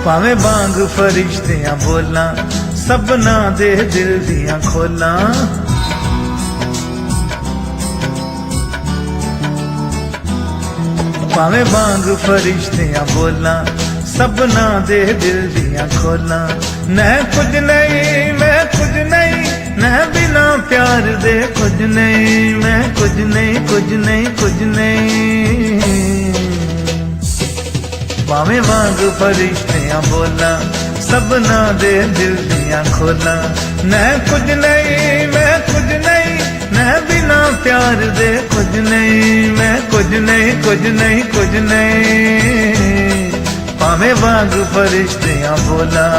ਭਾਵੇਂ ਵਾਂਗ ਫਰਿਸ਼ਤਿਆਂ ਬੋਲਾਂ, ਸਭਨਾ ਦੇ ਦਿਲ ਦੀਆਂ ਖੋਲਾਂ। ਭਾਵੇਂ ਵਾਂਗ ਫਰਿਸ਼ਤਿਆਂ ਬੋਲਾਂ, ਸਭਨਾ ਦੇ ਦਿਲ ਦੀਆਂ ਖੋਲਾਂ। ਮੈਂ ਕੁਝ ਨਹੀਂ, ਮੈਂ ਕੁਝ ਨਹੀਂ, ਮੈਂ ਬਿਨਾ ਪਿਆਰ ਦੇ ਕੁਝ ਨਹੀਂ, ਮੈਂ ਕੁਝ ਨਹੀਂ, ਕੁਝ ਨਹੀਂ, ਕੁਝ ਨਹੀਂ। ਭਾਵੇਂ ਵਾਂਗ ਫਰਿਸ਼ਤਿਆਂ ਬੋਲਾਂ, ਸਭਨਾ ਦੇ ਦਿਲ ਦੀਆਂ ਖੋਲਾਂ। ਮੈਂ ਕੁਝ ਨਹੀਂ, ਮੈਂ ਕੁਝ ਨਹੀਂ, ਮੈਂ ਬਿਨਾ ਪਿਆਰ ਦੇ ਕੁਝ ਨਹੀਂ, ਮੈਂ ਕੁਝ ਨਹੀਂ, ਕੁਝ ਨਹੀਂ, ਕੁਝ ਨਹੀਂ। ਭਾਵੇਂ ਵਾਂਗ ਫਰਿਸ਼ਤਿਆਂ ਬੋਲਾਂ।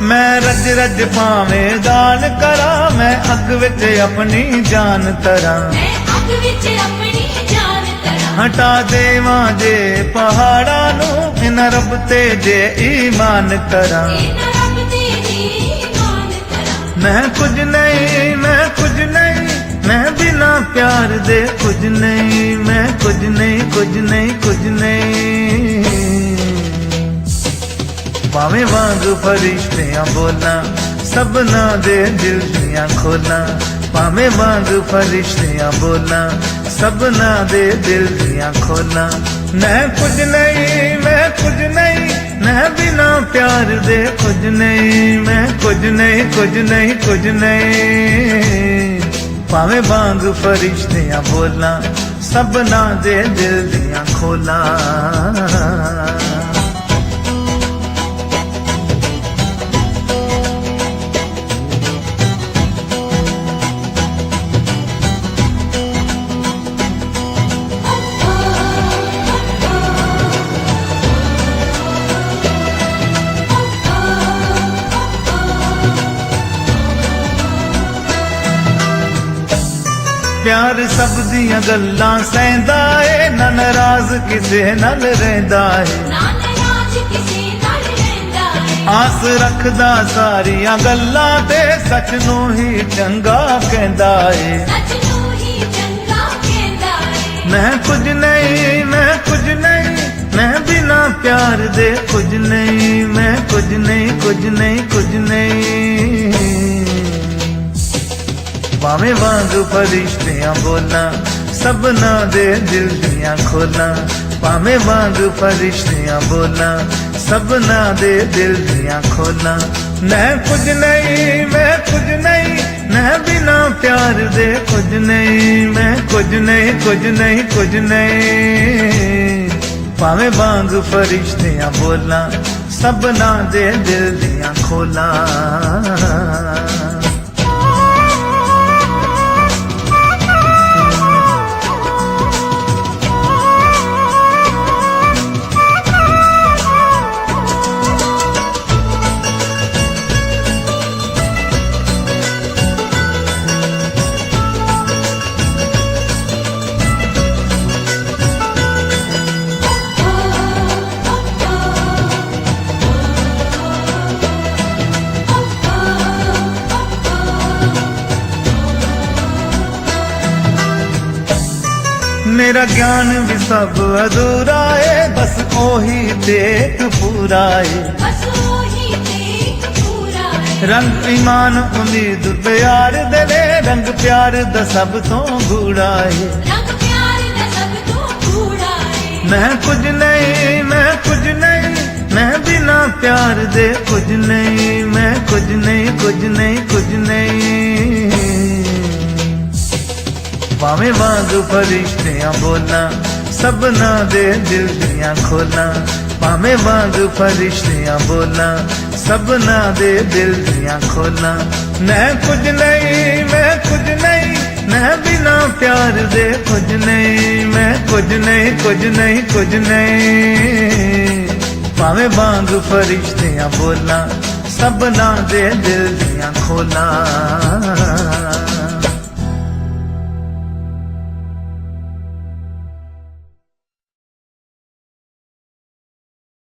मैं रज रज भावें दान करा, मैं अग विच अपनी जान तरा, हटा देवां जे पहाड़ा नू, इन रब ते जे ईमान करा। मैं कुछ नहीं, मैं कुछ नहीं, मैं बिना प्यार दे कुछ नहीं, मैं कुछ नहीं, कुछ नहीं, कुछ नहीं। भावें वांग फरिश्तियां बोलां, सबना दे दिल दियां खोलां। भावें वांग फरिश्तियां बोलां, सबना दे दिल दियां खोलां। मैं कुछ नहीं, मैं कुछ नहीं, मैं बिना प्यार दे कुछ नहीं, मैं कुछ नहीं, कुछ नहीं, कुछ नहीं। भावें वांग फरिश्तियां बोलां, सबना दे दिल दियां खोलां। प्यार सब दियां गल्लां सहंदा है, ना नाराज किसे नाल रहिंदा है। आस रखदा सारियां गल्लां ते, सच नूं ही चंगा कहंदा है। मैं कुछ नहीं, मैं कुछ नहीं, मैं बिना प्यार दे कुछ नहीं, मैं कुछ नहीं, कुछ नहीं, कुछ नहीं। भावें वांग फरिश्तियां बोलां, सबना दे दिल दियां खोलां। भावें वांग फरिश्तियां बोलां, सबना दे दिल दियां खोलां। मैं कुछ नहीं, मैं कुछ नहीं, मैं बिना प्यार दे कुछ नहीं, मैं कुछ नहीं, कुछ नहीं, कुछ नहीं। भावें वांग फरिश्तियां बोलां, सबना दे दिल दियां खोलां। मेरा ज्ञान भी सब अधूरा है, बस ओही देख पूरा है। रंग ईमान उम्मीद प्यार दे, रंग प्यार दा सब तो गूढ़ा है। मैं कुछ नहीं, मैं कुछ नहीं, मैं बिना प्यार दे कुछ नहीं, मैं कुछ नहीं, कुछ नहीं, कुछ नहीं। भावें वांग फरिश्तियां बोलां, सबना दे दिल दियां खोलां। भावें वांग फरिश्तियां बोलां, सबना दे दिल दियां खोलां। मैं कुछ नहीं, मैं कुछ नहीं, मैं बिना प्यार दे कुछ नहीं, मैं कुछ नहीं, कुछ नहीं, कुछ नहीं। भावे वांग फरिश्तियां बोला, सबना दे दिल दियां खोला।